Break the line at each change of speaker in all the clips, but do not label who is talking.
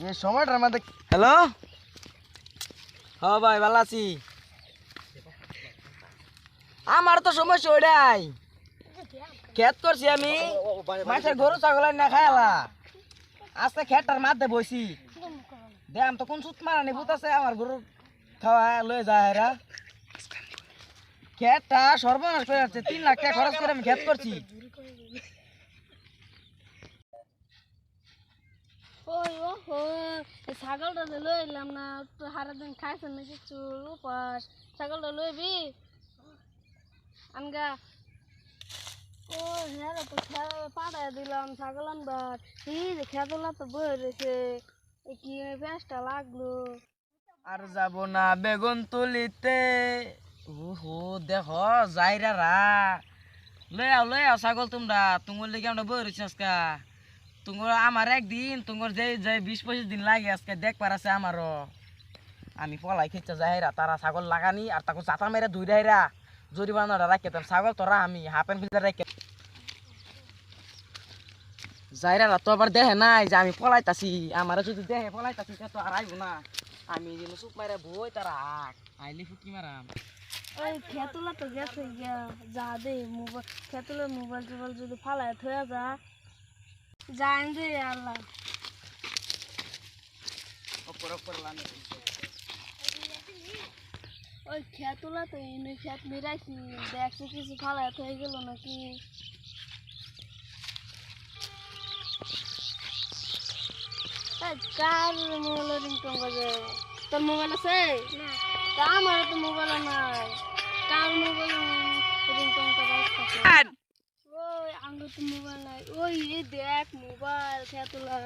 এই সময়টার মধ্যে হ্যালো হ্যাঁ ভাই ভালো আছি আমার তো সমস্যা ওইটাই ক্ষেত করছি আমি মাছের গরু ছাগল না খাইলা আজকে ক্ষেতটার মাঝে বইছি দেখ তো কোন সুত মারা নি বুঝতেছে আমার গরু খাওয়া লয়ে যায় এরা ক্ষেতটা সর্বনাশ করে যাচ্ছে 3 লাখ টাকা খরচ করে আমি ক্ষেত করছি
ওই ওহো ছাগলটা লই এলাম না তো সারাদিন খাইছেন না কিছু উপাস ছাগলটা লইবি আমগা ও হ্যাঁ তো পাড়ায় দিলাম ছাগল আনবার এই যে খেতলা তো বয়ে রয়েছে কি পেঁচটা লাগলো
আর যাব না বেগুন তুলিতে ওহো দেখো যাইরা রা লই আও ছাগল তোমরা তোমার লেগে আমরা বই রয়েছি আজকা তোমার আমার একদিন তোমার যে 20-25 দিন লাগে আজকে দেখবার আছে আমারও আমি পলাই খেতে যাইরা তারা ছাগল লাগানি আর তাকে চাতা মেরে দুই রাইরা জরিমানাটা রাখতাম ছাগল তোরা আমি হাফেন ফিল্টার রাখে যাইরা তো আবার দেখে নাই যে আমি পলাইতাছি আমার যদি দেখে পলাইতাছি তো আর আইব না আমি যেন চুপ মারে বই তারা আইলে ফুকি মারাম
ওই খেতলা তো গেছে গিয়া যা দে মোবাইল খেতলা মোবাইল টোবাইল যদি ফালায় থয়া যা জান দে আল্লাহ
ওপর লানে
ওই খেতলা তো এনে খেত মিরাইছি দেখছি কিছু ফালায় থয়ে গেল নাকি কার মোবাইল রিংটোন বাজে তোর মোবাইল আছে না তা আমার তো মোবাইল নাই কার মোবাইল রিংটোনটা বাজছে ওই আমার তো মোবাইল নাই ওই এই দেখ মোবাইল খেতলার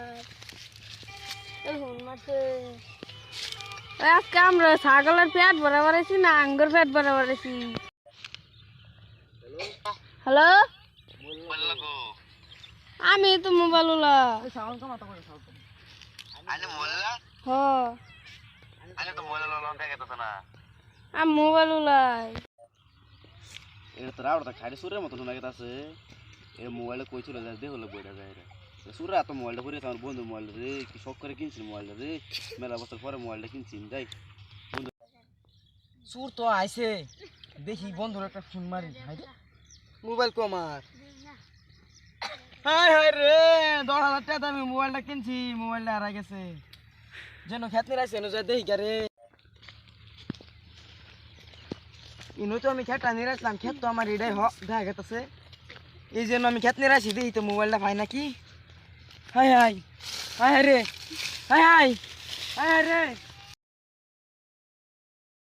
এই হন মাতে আজকে আমরা ছাগলের পেট বরাবর আছি না আঙ্গুর পেট বরাবর আছি হ্যালো আমি তো মোবাইল ওলা
ছাগল কামাতা করে ছাগল
আলে মোল্লা
হ
আলে তো মোল্লা লন থেকে তো না
আমি মোবাইল ওলাই
এটা তো রাউড় তা খাড়ি সুরের মতন লাগে আছে এ মোবাইলে কই চলে যায় দেখলে বইটা যায় রে সুরা তো মোবাইলটা পরে আমার বন্ধু মোবাইল রে কি শখ করে কিনছি মোবাইলটা রে মেলা বছর পরে মোবাইলটা কিনছি যাই
সুর তো আইছে দেখি বন্ধুর একটা ফোন মারি মোবাইল কো আমার হাই হাই রে 10,000 টাকা দামি মোবাইলটা কিনছি মোবাইলটা হারা গেছে যেন খেত নিরাইছে এনো যায় দেখি রে ইনো তো আমি খেতটা নিরাইছিলাম খেত তো আমার এটাই দেখা গেছে এই জন্য আমি খেত নিরাইছি দেখি তো মোবাইলটা পাই নাকি হাই হাই হাই রে হাই হাই হাই রে